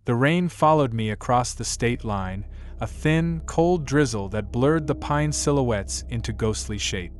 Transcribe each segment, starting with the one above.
The rain followed me across the state line, a thin, cold drizzle that blurred the pine silhouettes into ghostly shape.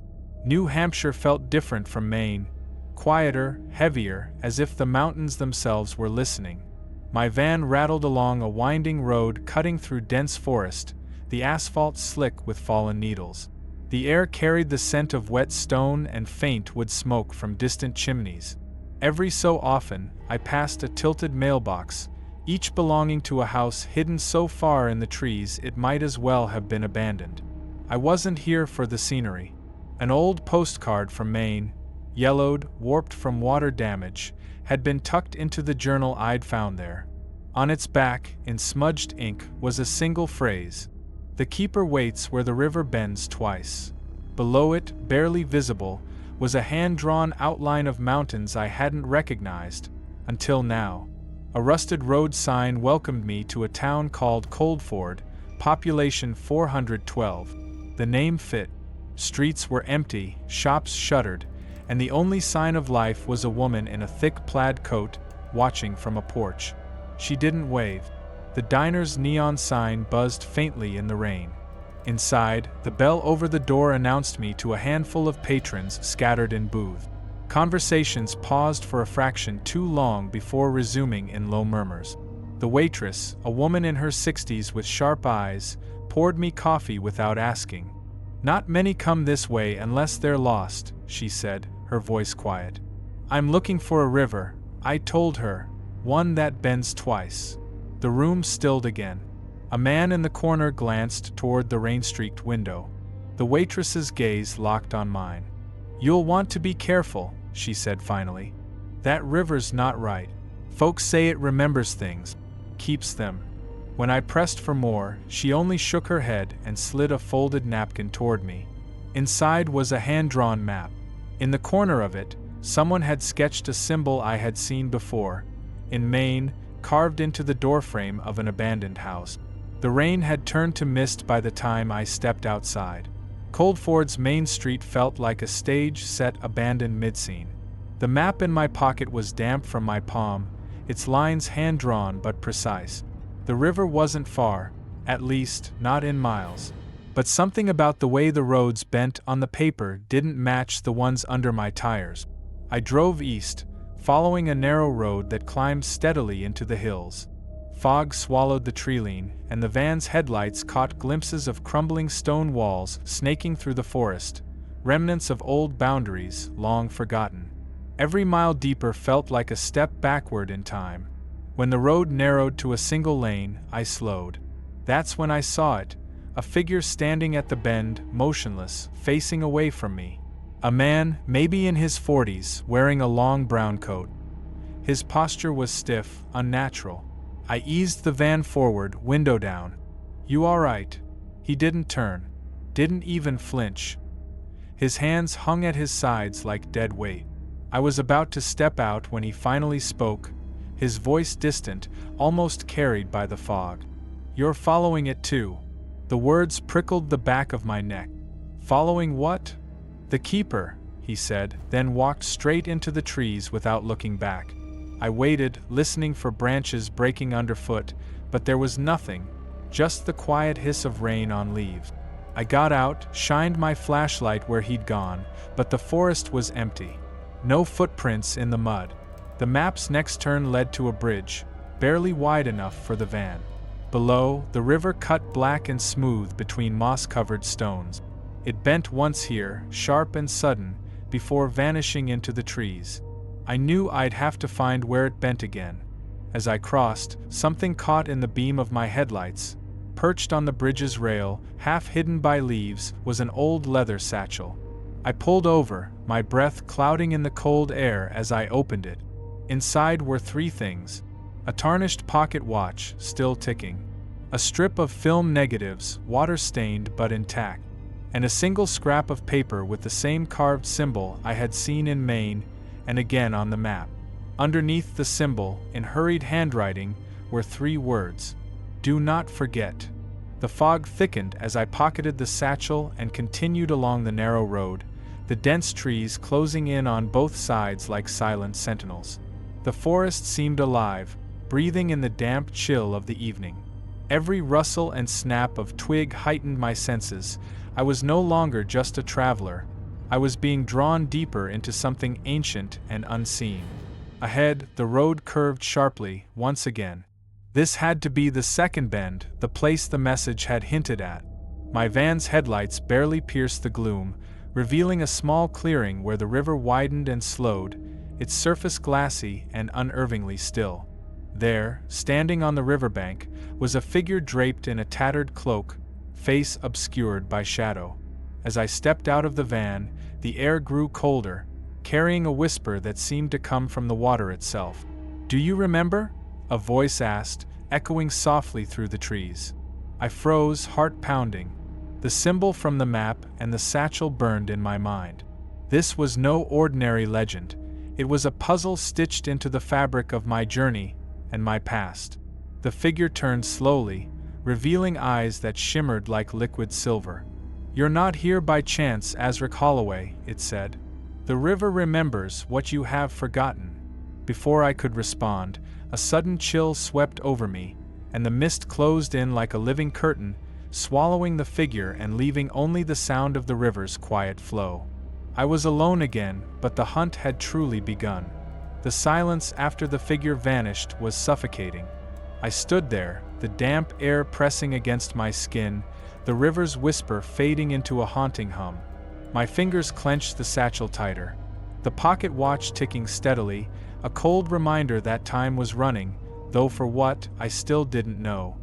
New Hampshire felt different from Maine, quieter, heavier, as if the mountains themselves were listening. My van rattled along a winding road cutting through dense forest, the asphalt slick with fallen needles. The air carried the scent of wet stone and faint wood smoke from distant chimneys. Every so often, I passed a tilted mailbox, each belonging to a house hidden so far in the trees it might as well have been abandoned. I wasn't here for the scenery. An old postcard from Maine, yellowed, warped from water damage, had been tucked into the journal I'd found there. On its back, in smudged ink, was a single phrase: "The keeper waits where the river bends twice." Below it, barely visible, was a hand-drawn outline of mountains I hadn't recognized until now. A rusted road sign welcomed me to a town called Coldford, population 412. The name fit. Streets were empty, shops shuttered, and the only sign of life was a woman in a thick plaid coat, watching from a porch. She didn't wave. The diner's neon sign buzzed faintly in the rain. Inside, the bell over the door announced me to a handful of patrons scattered in booths. Conversations paused for a fraction too long before resuming in low murmurs. The waitress, a woman in her 60s with sharp eyes, poured me coffee without asking. "Not many come this way unless they're lost," she said, her voice quiet. "I'm looking for a river," I told her, "one that bends twice." The room stilled again. A man in the corner glanced toward the rain-streaked window. The waitress's gaze locked on mine. "You'll want to be careful," she said finally. "That river's not right. Folks say it remembers things, keeps them." When I pressed for more, she only shook her head and slid a folded napkin toward me. Inside was a hand-drawn map. In the corner of it, someone had sketched a symbol I had seen before, in Maine, carved into the doorframe of an abandoned house. The rain had turned to mist by the time I stepped outside. Coldford's Main Street felt like a stage set abandoned mid-scene. The map in my pocket was damp from my palm, its lines hand-drawn but precise. The river wasn't far, at least, not in miles. But something about the way the roads bent on the paper didn't match the ones under my tires. I drove east, following a narrow road that climbed steadily into the hills. Fog swallowed the treeline, and the van's headlights caught glimpses of crumbling stone walls snaking through the forest, remnants of old boundaries long forgotten. Every mile deeper felt like a step backward in time. When the road narrowed to a single lane, I slowed. That's when I saw it, a figure standing at the bend, motionless, facing away from me. A man, maybe in his 40s, wearing a long brown coat. His posture was stiff, unnatural. I eased the van forward, window down. "You all right?" He didn't turn. Didn't even flinch. His hands hung at his sides like dead weight. I was about to step out when he finally spoke, his voice distant, almost carried by the fog. "You're following it too." The words prickled the back of my neck. "Following what?" "The keeper," he said, then walked straight into the trees without looking back. I waited, listening for branches breaking underfoot, but there was nothing, just the quiet hiss of rain on leaves. I got out, shined my flashlight where he'd gone, but the forest was empty. No footprints in the mud. The map's next turn led to a bridge, barely wide enough for the van. Below, the river cut black and smooth between moss-covered stones. It bent once here, sharp and sudden, before vanishing into the trees. I knew I'd have to find where it bent again. As I crossed, something caught in the beam of my headlights. Perched on the bridge's rail, half hidden by leaves, was an old leather satchel. I pulled over, my breath clouding in the cold air as I opened it. Inside were three things: a tarnished pocket watch, still ticking, a strip of film negatives, water-stained but intact, and a single scrap of paper with the same carved symbol I had seen in Maine and again on the map. Underneath the symbol, in hurried handwriting, were three words: "Do not forget." The fog thickened as I pocketed the satchel and continued along the narrow road, the dense trees closing in on both sides like silent sentinels. The forest seemed alive, breathing in the damp chill of the evening. Every rustle and snap of twig heightened my senses. I was no longer just a traveler. I was being drawn deeper into something ancient and unseen. Ahead, the road curved sharply, once again. This had to be the second bend, the place the message had hinted at. My van's headlights barely pierced the gloom, revealing a small clearing where the river widened and slowed, its surface glassy and unervingly still. There, standing on the riverbank, was a figure draped in a tattered cloak, face obscured by shadow. As I stepped out of the van, the air grew colder, carrying a whisper that seemed to come from the water itself. "Do you remember?" a voice asked, echoing softly through the trees. I froze, heart pounding. The symbol from the map and the satchel burned in my mind. This was no ordinary legend. It was a puzzle stitched into the fabric of my journey and my past. The figure turned slowly, revealing eyes that shimmered like liquid silver. "You're not here by chance, Asric Holloway," it said. "The river remembers what you have forgotten." Before I could respond, a sudden chill swept over me, and the mist closed in like a living curtain, swallowing the figure and leaving only the sound of the river's quiet flow. I was alone again, but the hunt had truly begun. The silence after the figure vanished was suffocating. I stood there, the damp air pressing against my skin, the river's whisper fading into a haunting hum. My fingers clenched the satchel tighter. The pocket watch ticking steadily, a cold reminder that time was running, though for what, I still didn't know.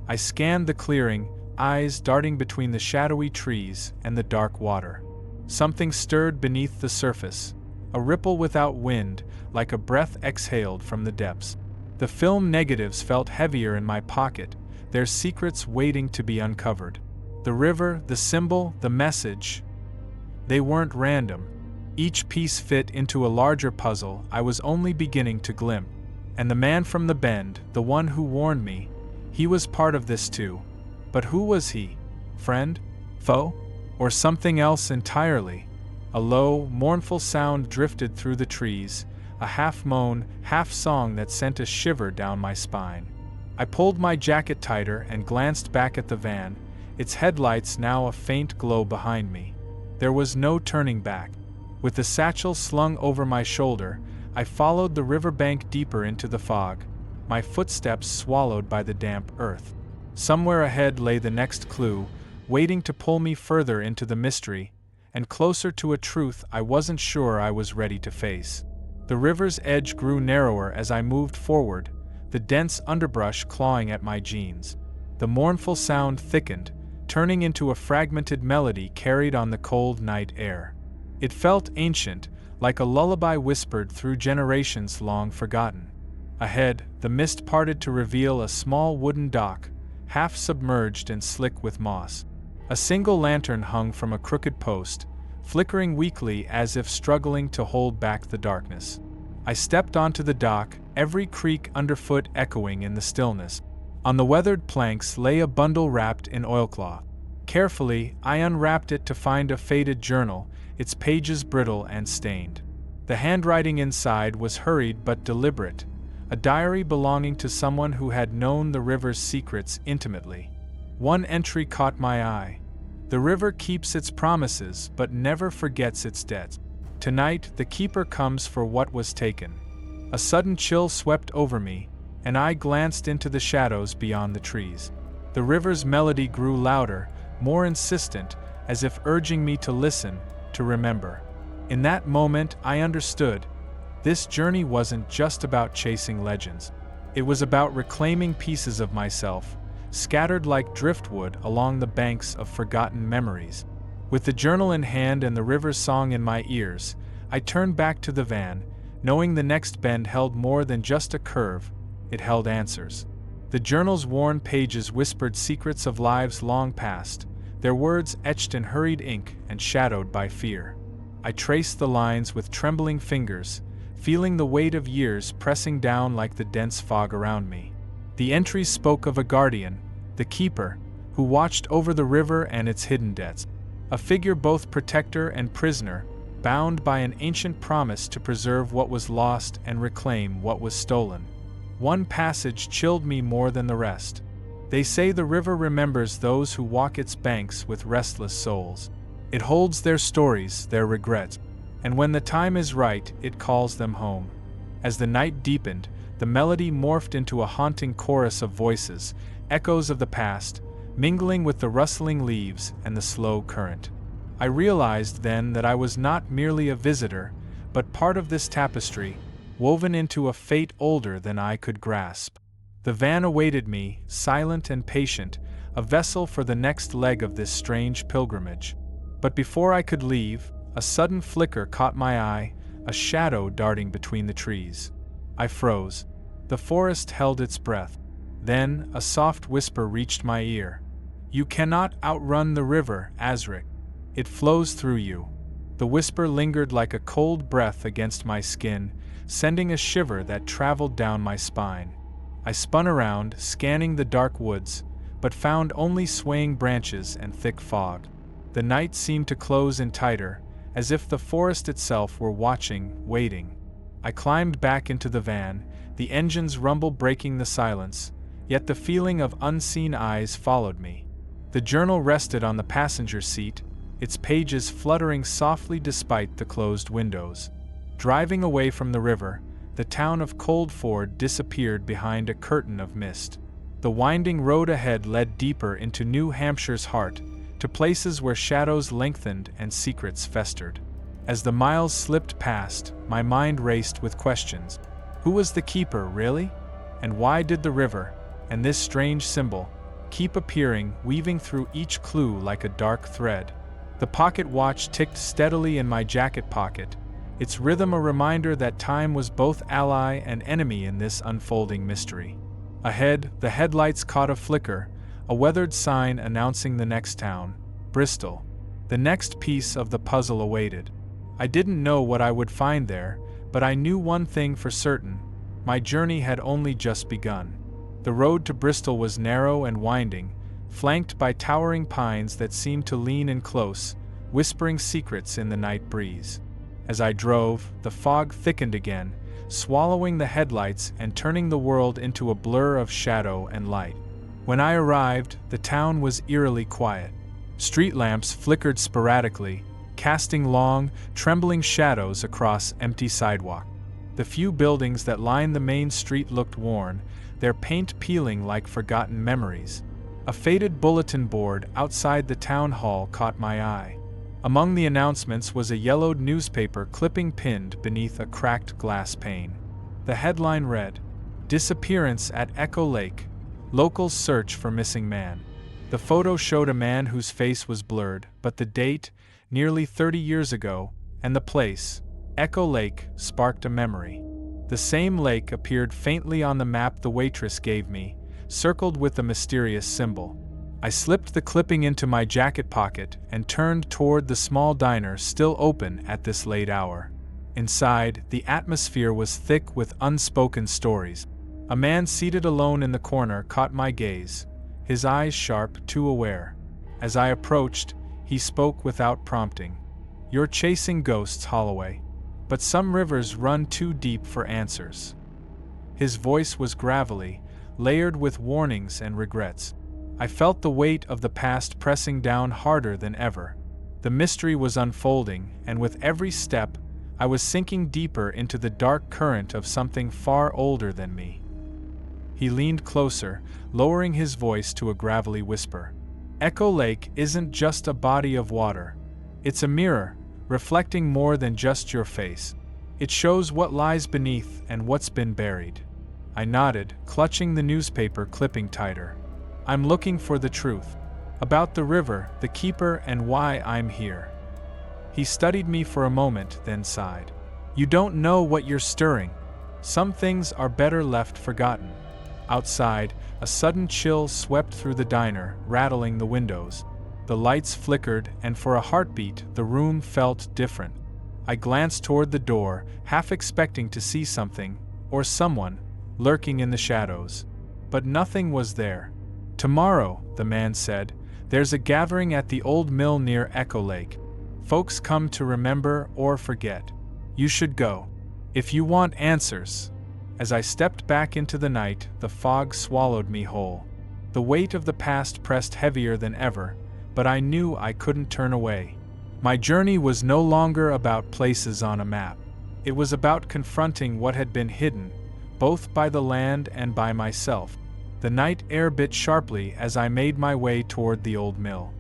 I scanned the clearing, eyes darting between the shadowy trees and the dark water. Something stirred beneath the surface, a ripple without wind, like a breath exhaled from the depths. The film negatives felt heavier in my pocket, their secrets waiting to be uncovered. The river, the symbol, the message. They weren't random. Each piece fit into a larger puzzle I was only beginning to glimpse. And the man from the bend, the one who warned me, he was part of this too. But who was he? Friend? Foe? Or something else entirely? A low, mournful sound drifted through the trees, a half-moan, half-song that sent a shiver down my spine. I pulled my jacket tighter and glanced back at the van, its headlights now a faint glow behind me. There was no turning back. With the satchel slung over my shoulder, I followed the riverbank deeper into the fog, my footsteps swallowed by the damp earth. Somewhere ahead lay the next clue, waiting to pull me further into the mystery, and closer to a truth I wasn't sure I was ready to face. The river's edge grew narrower as I moved forward, the dense underbrush clawing at my jeans. The mournful sound thickened, turning into a fragmented melody carried on the cold night air. It felt ancient, like a lullaby whispered through generations long forgotten. Ahead, the mist parted to reveal a small wooden dock, half submerged and slick with moss. A single lantern hung from a crooked post, flickering weakly as if struggling to hold back the darkness. I stepped onto the dock, every creak underfoot echoing in the stillness. On the weathered planks lay a bundle wrapped in oilcloth. Carefully, I unwrapped it to find a faded journal, its pages brittle and stained. The handwriting inside was hurried but deliberate, a diary belonging to someone who had known the river's secrets intimately. One entry caught my eye. "The river keeps its promises but never forgets its debts. Tonight the keeper comes for what was taken." A sudden chill swept over me, and I glanced into the shadows beyond the trees. The river's melody grew louder, more insistent, as if urging me to listen, to remember. In that moment I understood. This journey wasn't just about chasing legends. It was about reclaiming pieces of myself, scattered like driftwood along the banks of forgotten memories. With the journal in hand and the river's song in my ears, I turned back to the van, knowing the next bend held more than just a curve, it held answers. The journal's worn pages whispered secrets of lives long past, their words etched in hurried ink and shadowed by fear. I traced the lines with trembling fingers, feeling the weight of years pressing down like the dense fog around me. The entries spoke of a guardian, the keeper, who watched over the river and its hidden debts. A figure both protector and prisoner, bound by an ancient promise to preserve what was lost and reclaim what was stolen. One passage chilled me more than the rest. They say the river remembers those who walk its banks with restless souls. It holds their stories, their regrets, and when the time is right, it calls them home. As the night deepened, the melody morphed into a haunting chorus of voices, echoes of the past, mingling with the rustling leaves and the slow current. I realized then that I was not merely a visitor, but part of this tapestry, woven into a fate older than I could grasp. The van awaited me, silent and patient, a vessel for the next leg of this strange pilgrimage. But before I could leave, a sudden flicker caught my eye, a shadow darting between the trees. I froze. The forest held its breath. Then, a soft whisper reached my ear. "You cannot outrun the river, Asric. It flows through you." The whisper lingered like a cold breath against my skin, sending a shiver that traveled down my spine. I spun around, scanning the dark woods, but found only swaying branches and thick fog. The night seemed to close in tighter, as if the forest itself were watching, waiting. I climbed back into the van, the engine's rumble breaking the silence, yet the feeling of unseen eyes followed me. The journal rested on the passenger seat, its pages fluttering softly despite the closed windows. Driving away from the river, the town of Coldford disappeared behind a curtain of mist. The winding road ahead led deeper into New Hampshire's heart, to places where shadows lengthened and secrets festered. As the miles slipped past, my mind raced with questions. Who was the keeper, really? And why did the river, and this strange symbol, keep appearing, weaving through each clue like a dark thread? The pocket watch ticked steadily in my jacket pocket, its rhythm a reminder that time was both ally and enemy in this unfolding mystery. Ahead, the headlights caught a flicker, a weathered sign announcing the next town, Bristol. The next piece of the puzzle awaited. I didn't know what I would find there, but I knew one thing for certain: my journey had only just begun. The road to Bristol was narrow and winding, flanked by towering pines that seemed to lean in close, whispering secrets in the night breeze. As I drove, the fog thickened again, swallowing the headlights and turning the world into a blur of shadow and light. When I arrived, the town was eerily quiet. Street lamps flickered sporadically, casting long, trembling shadows across empty sidewalk. The few buildings that lined the main street looked worn, their paint peeling like forgotten memories. A faded bulletin board outside the town hall caught my eye. Among the announcements was a yellowed newspaper clipping pinned beneath a cracked glass pane. The headline read, "Disappearance at Echo Lake. Locals search for missing man." The photo showed a man whose face was blurred, but the date, nearly 30 years ago, and the place, Echo Lake, sparked a memory. The same lake appeared faintly on the map the waitress gave me, circled with a mysterious symbol. I slipped the clipping into my jacket pocket and turned toward the small diner still open at this late hour. Inside, the atmosphere was thick with unspoken stories. A man seated alone in the corner caught my gaze, his eyes sharp, too aware. As I approached, he spoke without prompting. "You're chasing ghosts, Holloway. But some rivers run too deep for answers." His voice was gravelly, layered with warnings and regrets. I felt the weight of the past pressing down harder than ever. The mystery was unfolding, and with every step, I was sinking deeper into the dark current of something far older than me. He leaned closer, lowering his voice to a gravelly whisper. "Echo Lake isn't just a body of water. It's a mirror, reflecting more than just your face. It shows what lies beneath and what's been buried." I nodded, clutching the newspaper clipping tighter. "I'm looking for the truth. About the river, the keeper, and why I'm here." He studied me for a moment, then sighed. "You don't know what you're stirring. Some things are better left forgotten." Outside, a sudden chill swept through the diner, rattling the windows. The lights flickered, and for a heartbeat, the room felt different. I glanced toward the door, half expecting to see something, or someone, lurking in the shadows. But nothing was there. "Tomorrow," the man said, "there's a gathering at the old mill near Echo Lake. Folks come to remember or forget. You should go. If you want answers." As I stepped back into the night, the fog swallowed me whole. The weight of the past pressed heavier than ever, but I knew I couldn't turn away. My journey was no longer about places on a map. It was about confronting what had been hidden, both by the land and by myself. The night air bit sharply as I made my way toward the old mill.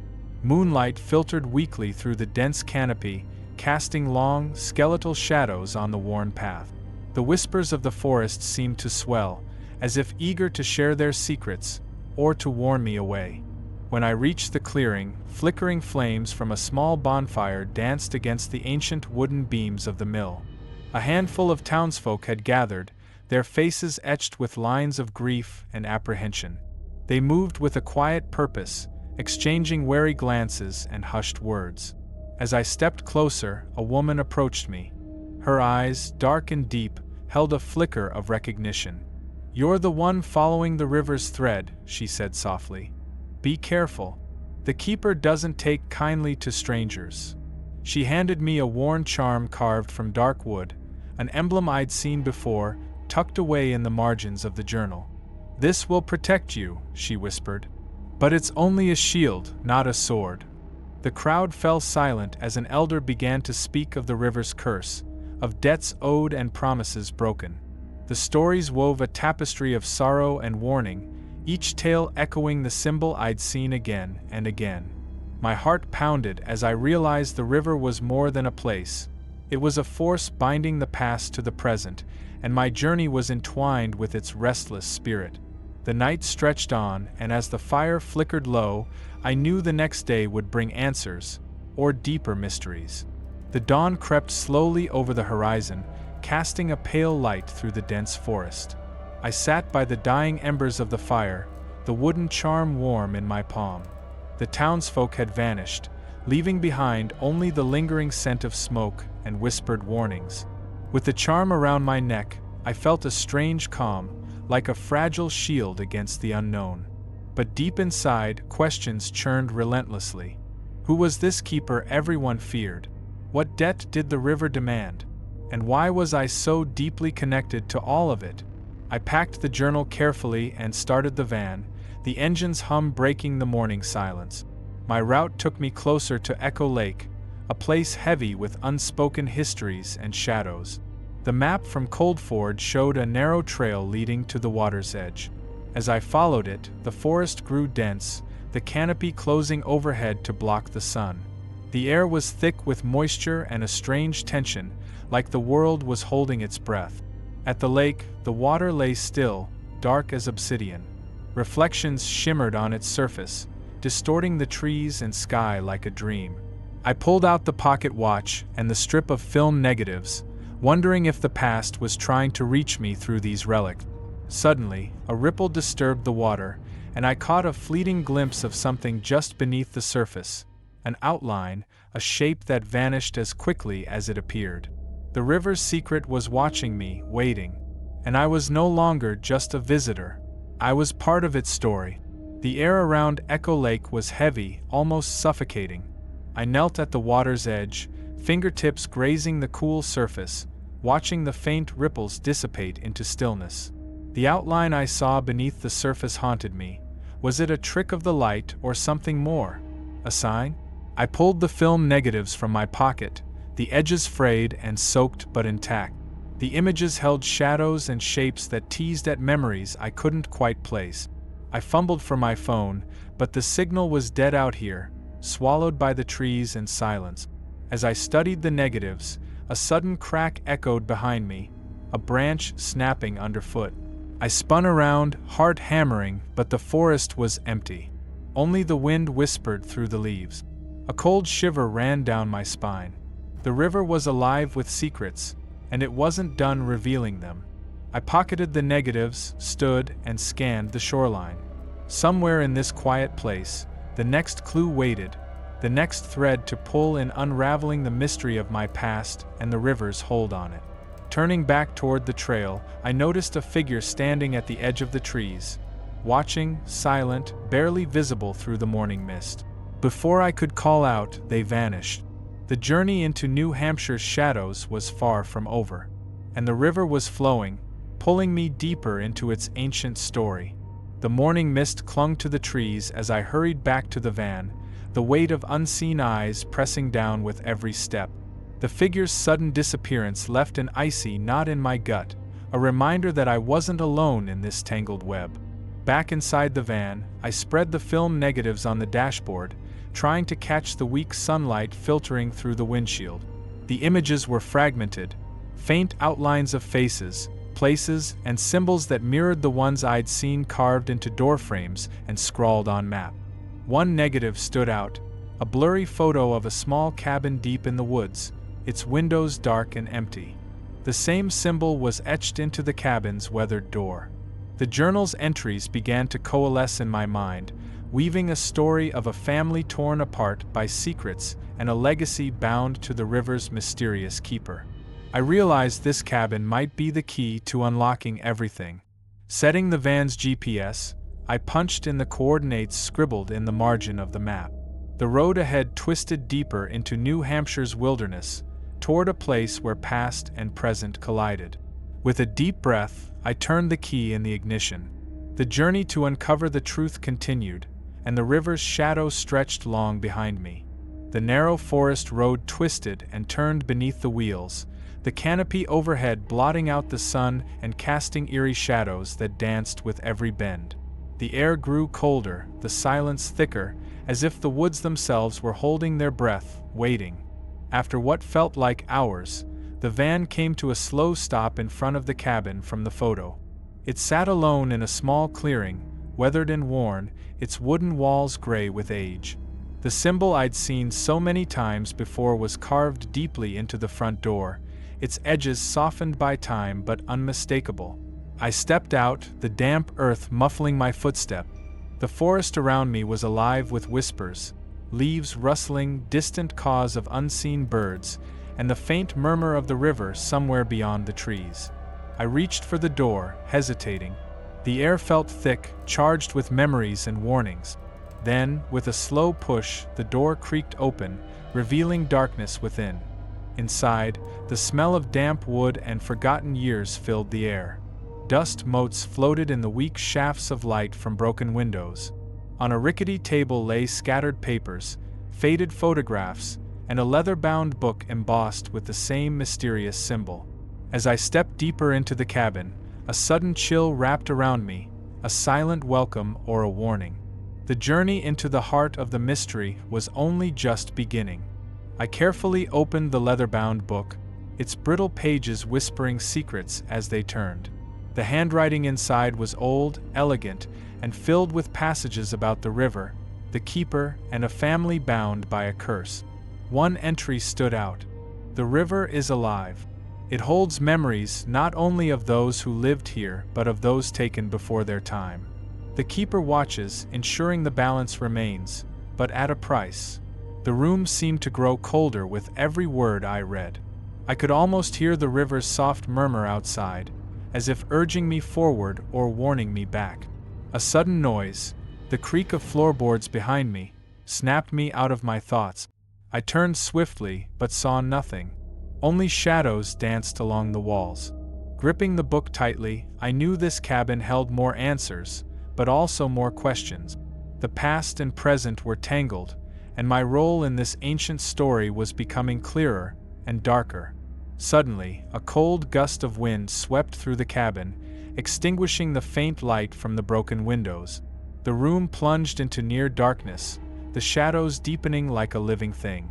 Moonlight filtered weakly through the dense canopy, casting long, skeletal shadows on the worn path. The whispers of the forest seemed to swell, as if eager to share their secrets, or to warn me away. When I reached the clearing, flickering flames from a small bonfire danced against the ancient wooden beams of the mill. A handful of townsfolk had gathered, their faces etched with lines of grief and apprehension. They moved with a quiet purpose, exchanging wary glances and hushed words. As I stepped closer, a woman approached me. Her eyes, dark and deep, held a flicker of recognition. "You're the one following the river's thread," she said softly. "Be careful. The keeper doesn't take kindly to strangers." She handed me a worn charm carved from dark wood, an emblem I'd seen before, tucked away in the margins of the journal. "This will protect you," she whispered. "But it's only a shield, not a sword." The crowd fell silent as an elder began to speak of the river's curse, of debts owed and promises broken. The stories wove a tapestry of sorrow and warning, each tale echoing the symbol I'd seen again and again. My heart pounded as I realized the river was more than a place. It was a force binding the past to the present, and my journey was entwined with its restless spirit. The night stretched on, and as the fire flickered low, I knew the next day would bring answers, or deeper mysteries. The dawn crept slowly over the horizon, casting a pale light through the dense forest. I sat by the dying embers of the fire, the wooden charm warm in my palm. The townsfolk had vanished, leaving behind only the lingering scent of smoke and whispered warnings. With the charm around my neck, I felt a strange calm, like a fragile shield against the unknown. But deep inside, questions churned relentlessly. Who was this keeper everyone feared? What debt did the river demand? And why was I so deeply connected to all of it? I packed the journal carefully and started the van, the engine's hum breaking the morning silence. My route took me closer to Echo Lake, a place heavy with unspoken histories and shadows. The map from Coldford showed a narrow trail leading to the water's edge. As I followed it, the forest grew dense, the canopy closing overhead to block the sun. The air was thick with moisture and a strange tension, like the world was holding its breath. At the lake, the water lay still, dark as obsidian. Reflections shimmered on its surface, distorting the trees and sky like a dream. I pulled out the pocket watch and the strip of film negatives, wondering if the past was trying to reach me through these relics. Suddenly, a ripple disturbed the water, and I caught a fleeting glimpse of something just beneath the surface. An outline, a shape that vanished as quickly as it appeared. The river's secret was watching me, waiting. And I was no longer just a visitor. I was part of its story. The air around Echo Lake was heavy, almost suffocating. I knelt at the water's edge, fingertips grazing the cool surface, watching the faint ripples dissipate into stillness. The outline I saw beneath the surface haunted me. Was it a trick of the light or something more? A sign? I pulled the film negatives from my pocket, the edges frayed and soaked but intact. The images held shadows and shapes that teased at memories I couldn't quite place. I fumbled for my phone, but the signal was dead out here, swallowed by the trees and silence. As I studied the negatives, a sudden crack echoed behind me, a branch snapping underfoot. I spun around, heart hammering, but the forest was empty. Only the wind whispered through the leaves. A cold shiver ran down my spine. The river was alive with secrets, and it wasn't done revealing them. I pocketed the negatives, stood, and scanned the shoreline. Somewhere in this quiet place, the next clue waited, the next thread to pull in, unraveling the mystery of my past and the river's hold on it. Turning back toward the trail, I noticed a figure standing at the edge of the trees, watching, silent, barely visible through the morning mist. Before I could call out, they vanished. The journey into New Hampshire's shadows was far from over, and the river was flowing, pulling me deeper into its ancient story. The morning mist clung to the trees as I hurried back to the van, the weight of unseen eyes pressing down with every step. The figure's sudden disappearance left an icy knot in my gut, a reminder that I wasn't alone in this tangled web. Back inside the van, I spread the film negatives on the dashboard, trying to catch the weak sunlight filtering through the windshield. The images were fragmented, faint outlines of faces, places, and symbols that mirrored the ones I'd seen carved into doorframes and scrawled on map. One negative stood out, a blurry photo of a small cabin deep in the woods, its windows dark and empty. The same symbol was etched into the cabin's weathered door. The journal's entries began to coalesce in my mind, weaving a story of a family torn apart by secrets and a legacy bound to the river's mysterious keeper. I realized this cabin might be the key to unlocking everything. Setting the van's GPS, I punched in the coordinates scribbled in the margin of the map. The road ahead twisted deeper into New Hampshire's wilderness, toward a place where past and present collided. With a deep breath, I turned the key in the ignition. The journey to uncover the truth continued, and the river's shadow stretched long behind me. The narrow forest road twisted and turned beneath the wheels, the canopy overhead blotting out the sun and casting eerie shadows that danced with every bend. The air grew colder, the silence thicker, as if the woods themselves were holding their breath, waiting. After what felt like hours, the van came to a slow stop in front of the cabin from the photo. It sat alone in a small clearing, weathered and worn, its wooden walls gray with age. The symbol I'd seen so many times before was carved deeply into the front door, its edges softened by time but unmistakable. I stepped out, the damp earth muffling my footstep. The forest around me was alive with whispers, leaves rustling, distant caws of unseen birds, and the faint murmur of the river somewhere beyond the trees. I reached for the door, hesitating. The air felt thick, charged with memories and warnings. Then, with a slow push, the door creaked open, revealing darkness within. Inside, the smell of damp wood and forgotten years filled the air. Dust motes floated in the weak shafts of light from broken windows. On a rickety table lay scattered papers, faded photographs, and a leather-bound book embossed with the same mysterious symbol. As I stepped deeper into the cabin, a sudden chill wrapped around me, a silent welcome or a warning. The journey into the heart of the mystery was only just beginning. I carefully opened the leather-bound book, its brittle pages whispering secrets as they turned. The handwriting inside was old, elegant, and filled with passages about the river, the keeper, and a family bound by a curse. One entry stood out. The river is alive. It holds memories not only of those who lived here but of those taken before their time. The keeper watches, ensuring the balance remains, but at a price. The room seemed to grow colder with every word I read. I could almost hear the river's soft murmur outside, as if urging me forward or warning me back. A sudden noise, the creak of floorboards behind me, snapped me out of my thoughts. I turned swiftly, but saw nothing. Only shadows danced along the walls. Gripping the book tightly, I knew this cabin held more answers, but also more questions. The past and present were tangled, and my role in this ancient story was becoming clearer and darker. Suddenly, a cold gust of wind swept through the cabin, extinguishing the faint light from the broken windows. The room plunged into near darkness, the shadows deepening like a living thing.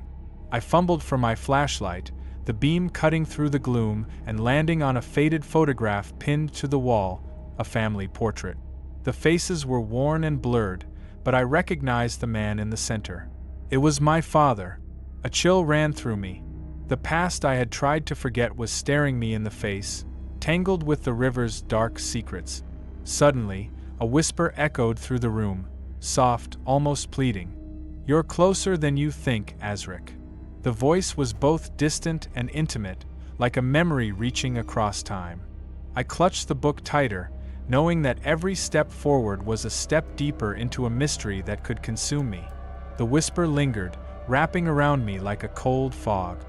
I fumbled for my flashlight, the beam cutting through the gloom and landing on a faded photograph pinned to the wall, a family portrait. The faces were worn and blurred, but I recognized the man in the center. It was my father. A chill ran through me. The past I had tried to forget was staring me in the face, tangled with the river's dark secrets. Suddenly, a whisper echoed through the room, soft, almost pleading. "You're closer than you think, Asric." The voice was both distant and intimate, like a memory reaching across time. I clutched the book tighter, knowing that every step forward was a step deeper into a mystery that could consume me. The whisper lingered, wrapping around me like a cold fog.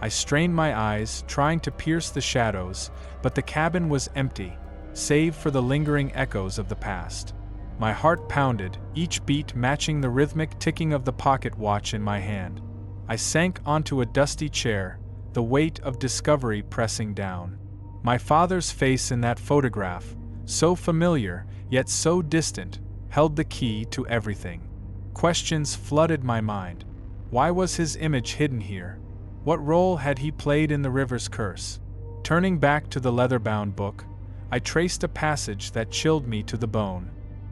I strained my eyes, trying to pierce the shadows, but the cabin was empty, save for the lingering echoes of the past. My heart pounded, each beat matching the rhythmic ticking of the pocket watch in my hand. I sank onto a dusty chair, the weight of discovery pressing down. My father's face in that photograph, so familiar, yet so distant, held the key to everything. Questions flooded my mind. Why was his image hidden here? What role had he played in the river's curse? Turning back to the leather-bound book, I traced a passage that chilled me to the bone.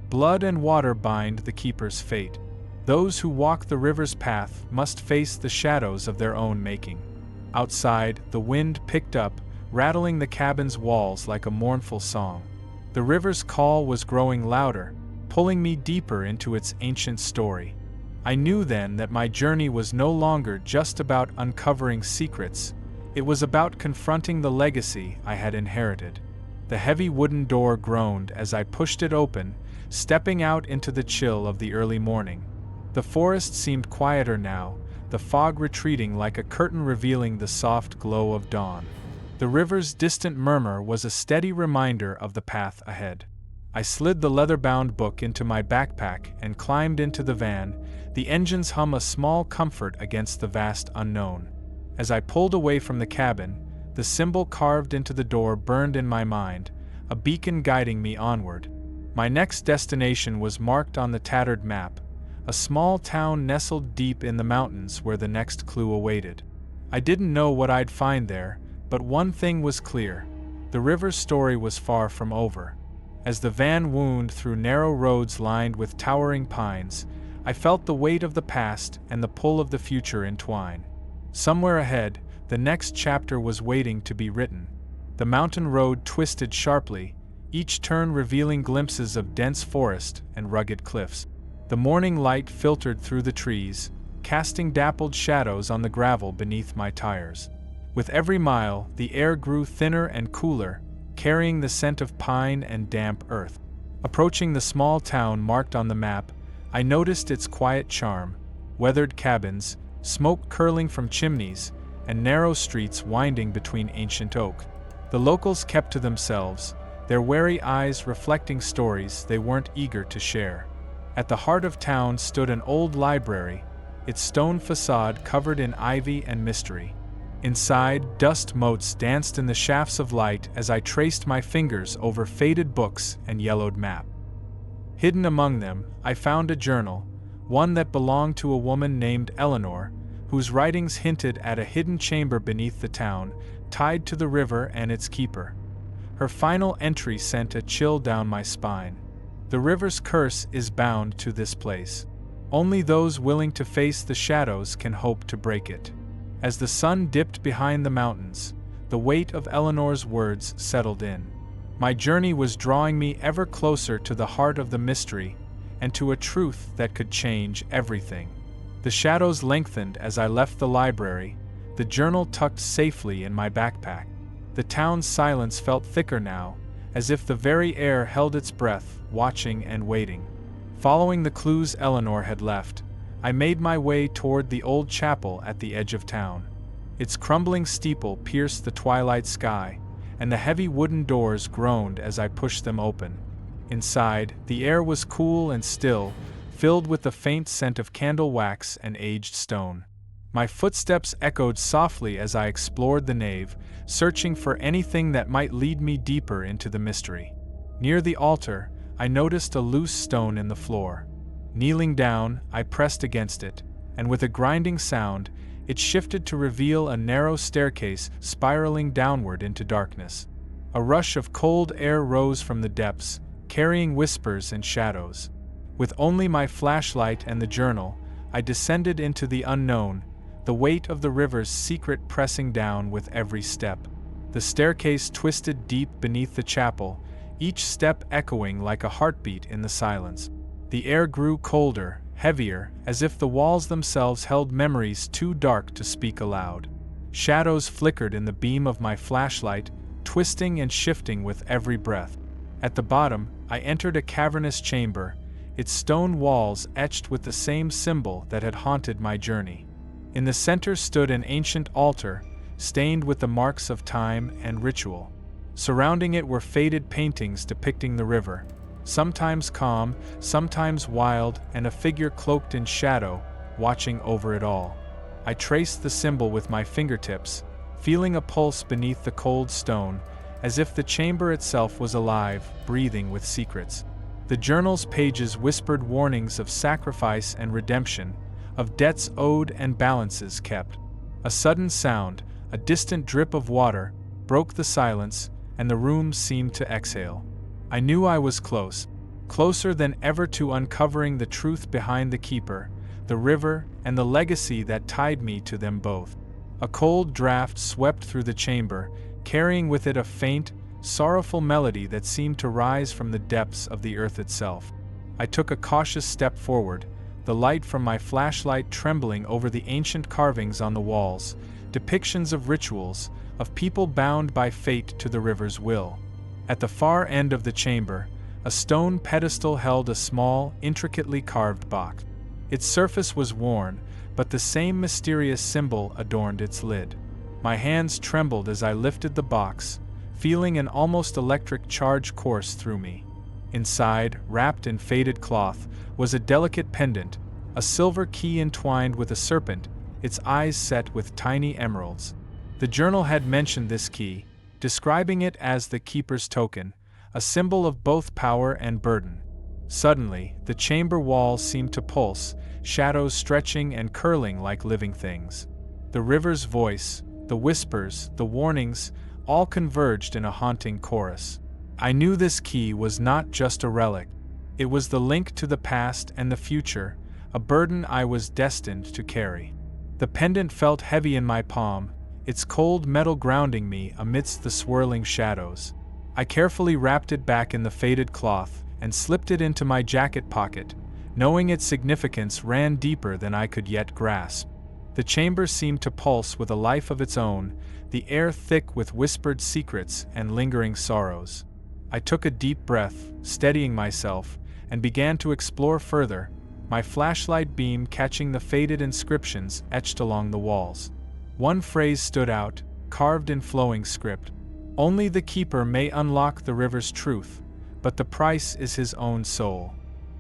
Blood and water bind the keeper's fate. Those who walk the river's path must face the shadows of their own making. Outside, the wind picked up, rattling the cabin's walls like a mournful song. The river's call was growing louder, pulling me deeper into its ancient story. I knew then that my journey was no longer just about uncovering secrets, it was about confronting the legacy I had inherited. The heavy wooden door groaned as I pushed it open, stepping out into the chill of the early morning. The forest seemed quieter now, the fog retreating like a curtain revealing the soft glow of dawn. The river's distant murmur was a steady reminder of the path ahead. I slid the leather-bound book into my backpack and climbed into the van, the engine's hum a small comfort against the vast unknown. As I pulled away from the cabin, the symbol carved into the door burned in my mind, a beacon guiding me onward. My next destination was marked on the tattered map, a small town nestled deep in the mountains where the next clue awaited. I didn't know what I'd find there, but one thing was clear: the river's story was far from over. As the van wound through narrow roads lined with towering pines, I felt the weight of the past and the pull of the future entwine. Somewhere ahead, the next chapter was waiting to be written. The mountain road twisted sharply, each turn revealing glimpses of dense forest and rugged cliffs. The morning light filtered through the trees, casting dappled shadows on the gravel beneath my tires. With every mile, the air grew thinner and cooler, carrying the scent of pine and damp earth. Approaching the small town marked on the map, I noticed its quiet charm: weathered cabins, smoke curling from chimneys, and narrow streets winding between ancient oak. The locals kept to themselves, their wary eyes reflecting stories they weren't eager to share. At the heart of town stood an old library, its stone facade covered in ivy and mystery. Inside, dust motes danced in the shafts of light as I traced my fingers over faded books and yellowed map. Hidden among them, I found a journal, one that belonged to a woman named Eleanor, whose writings hinted at a hidden chamber beneath the town, tied to the river and its keeper. Her final entry sent a chill down my spine. The river's curse is bound to this place. Only those willing to face the shadows can hope to break it. As the sun dipped behind the mountains, the weight of Eleanor's words settled in. My journey was drawing me ever closer to the heart of the mystery, and to a truth that could change everything. The shadows lengthened as I left the library, the journal tucked safely in my backpack. The town's silence felt thicker now, as if the very air held its breath, watching and waiting. Following the clues Eleanor had left, I made my way toward the old chapel at the edge of town. Its crumbling steeple pierced the twilight sky, and the heavy wooden doors groaned as I pushed them open. Inside, the air was cool and still, filled with the faint scent of candle wax and aged stone. My footsteps echoed softly as I explored the nave, searching for anything that might lead me deeper into the mystery. Near the altar, I noticed a loose stone in the floor. Kneeling down, I pressed against it, and with a grinding sound, it shifted to reveal a narrow staircase spiraling downward into darkness. A rush of cold air rose from the depths, carrying whispers and shadows. With only my flashlight and the journal, I descended into the unknown, the weight of the river's secret pressing down with every step. The staircase twisted deep beneath the chapel, each step echoing like a heartbeat in the silence. The air grew colder, heavier, as if the walls themselves held memories too dark to speak aloud. Shadows flickered in the beam of my flashlight, twisting and shifting with every breath. At the bottom, I entered a cavernous chamber, its stone walls etched with the same symbol that had haunted my journey. In the center stood an ancient altar, stained with the marks of time and ritual. Surrounding it were faded paintings depicting the river, sometimes calm, sometimes wild, and a figure cloaked in shadow, watching over it all. I traced the symbol with my fingertips, feeling a pulse beneath the cold stone, as if the chamber itself was alive, breathing with secrets. The journal's pages whispered warnings of sacrifice and redemption, of debts owed and balances kept. A sudden sound, a distant drip of water, broke the silence, and the room seemed to exhale. I knew I was close, closer than ever to uncovering the truth behind the keeper, the river, and the legacy that tied me to them both. A cold draft swept through the chamber, carrying with it a faint, sorrowful melody that seemed to rise from the depths of the earth itself. I took a cautious step forward, the light from my flashlight trembling over the ancient carvings on the walls, depictions of rituals, of people bound by fate to the river's will. At the far end of the chamber, a stone pedestal held a small, intricately carved box. Its surface was worn, but the same mysterious symbol adorned its lid. My hands trembled as I lifted the box, feeling an almost electric charge course through me. Inside, wrapped in faded cloth, was a delicate pendant, a silver key entwined with a serpent, its eyes set with tiny emeralds. The journal had mentioned this key, describing it as the keeper's token, a symbol of both power and burden. Suddenly, the chamber walls seemed to pulse, shadows stretching and curling like living things. The river's voice, the whispers, the warnings, all converged in a haunting chorus. I knew this key was not just a relic. It was the link to the past and the future, a burden I was destined to carry. The pendant felt heavy in my palm, its cold metal grounding me amidst the swirling shadows. I carefully wrapped it back in the faded cloth and slipped it into my jacket pocket, knowing its significance ran deeper than I could yet grasp. The chamber seemed to pulse with a life of its own, the air thick with whispered secrets and lingering sorrows. I took a deep breath, steadying myself, and began to explore further, my flashlight beam catching the faded inscriptions etched along the walls. One phrase stood out, carved in flowing script. Only the keeper may unlock the river's truth, but the price is his own soul.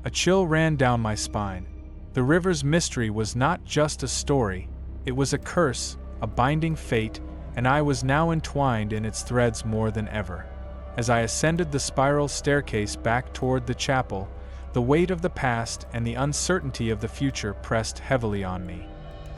A chill ran down my spine. The river's mystery was not just a story, it was a curse, a binding fate, and I was now entwined in its threads more than ever. As I ascended the spiral staircase back toward the chapel, the weight of the past and the uncertainty of the future pressed heavily on me.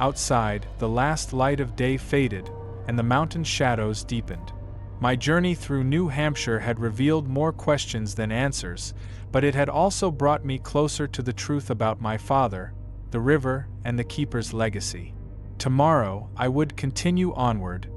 Outside, the last light of day faded, and the mountain shadows deepened. My journey through New Hampshire had revealed more questions than answers, but it had also brought me closer to the truth about my father, the river, and the keeper's legacy. Tomorrow, I would continue onward,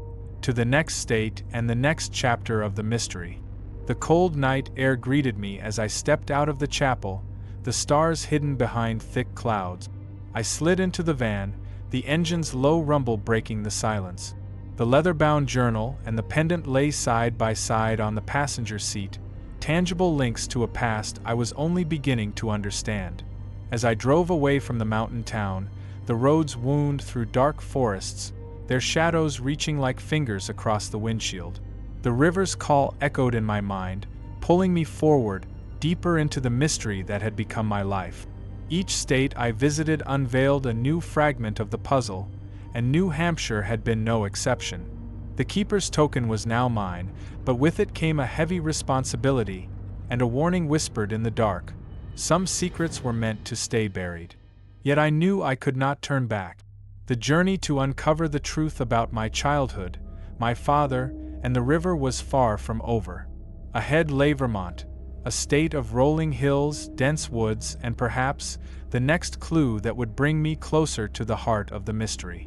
to the next state and the next chapter of the mystery. The cold night air greeted me as I stepped out of the chapel, the stars hidden behind thick clouds. I slid into the van, the engine's low rumble breaking the silence. The leather-bound journal and the pendant lay side by side on the passenger seat, tangible links to a past I was only beginning to understand. As I drove away from the mountain town, the roads wound through dark forests, their shadows reaching like fingers across the windshield. The river's call echoed in my mind, pulling me forward, deeper into the mystery that had become my life. Each state I visited unveiled a new fragment of the puzzle, and New Hampshire had been no exception. The keeper's token was now mine, but with it came a heavy responsibility, and a warning whispered in the dark. Some secrets were meant to stay buried. Yet I knew I could not turn back. The journey to uncover the truth about my childhood, my father, and the river was far from over. Ahead lay Vermont, a state of rolling hills, dense woods, and perhaps the next clue that would bring me closer to the heart of the mystery.